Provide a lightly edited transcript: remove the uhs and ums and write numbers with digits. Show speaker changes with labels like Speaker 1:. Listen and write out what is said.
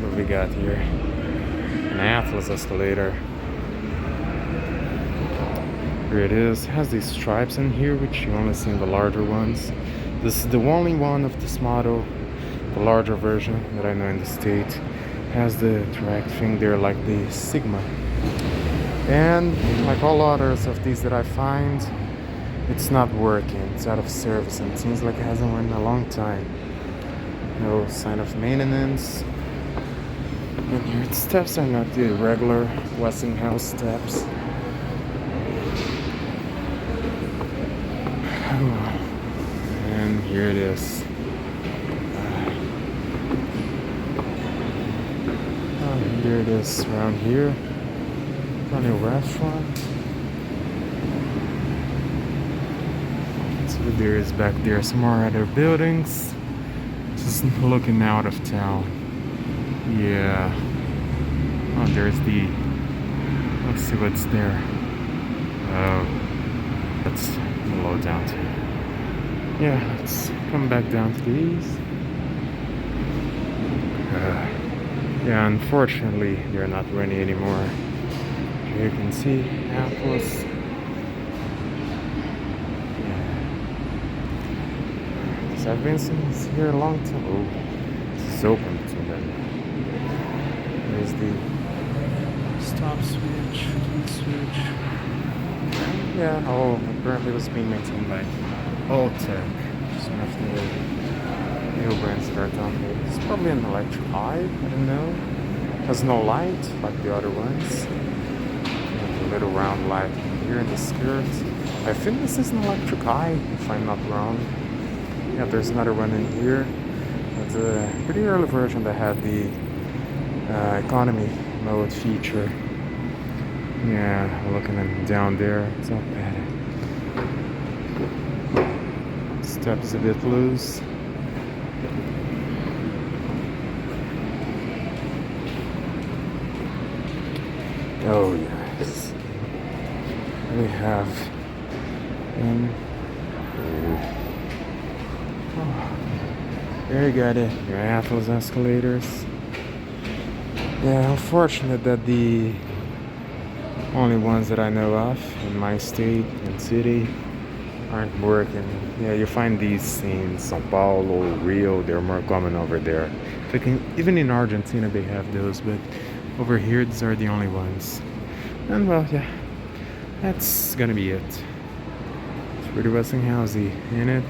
Speaker 1: Look what we got here. An Atlas escalator. Here it is. It has these stripes in here, which you only see in the larger ones. This is the only one of this model, the larger version that I know in the state. Has the track thing there like the Sigma. And like all others of these that I find, it's not working. It's out of service and it seems like it hasn't run in a long time. No sign of maintenance. And here the steps are not the regular Westinghouse steps. And here it is. Here it is around here. Funny restaurant. So there is back there some more other buildings. Just looking out of town. Yeah. Oh, there's the. Let's see what's there. Oh, that's low down to. Yeah, let's come back down to these. Yeah, unfortunately, they're not running anymore. Here you can see Atlas. Yeah. So I've been since here a long time. Oh, it's open to them. There's the stop switch, key switch. Yeah, oh, apparently it was being maintained by Alltech. Just one of the new brands that are down here. It's probably an electric eye, I don't know. Has no light like the other ones. A little round light here in the skirt. I think this is an electric eye, if I'm not wrong. Yeah, there's another one in here. It's a pretty early version that had the economy mode feature. Yeah, looking at down there, it's not bad. Step is a bit loose. Oh yes, we have there you got it, your Atlas escalators. Yeah, unfortunate that the only ones that I know of in my state and city aren't working. Yeah, you find these in Sao Paulo, Rio, they're more common over there. Even in Argentina they have those, but over here these are the only ones. And well, yeah, that's gonna be it. It's pretty Westinghousey, ain't it?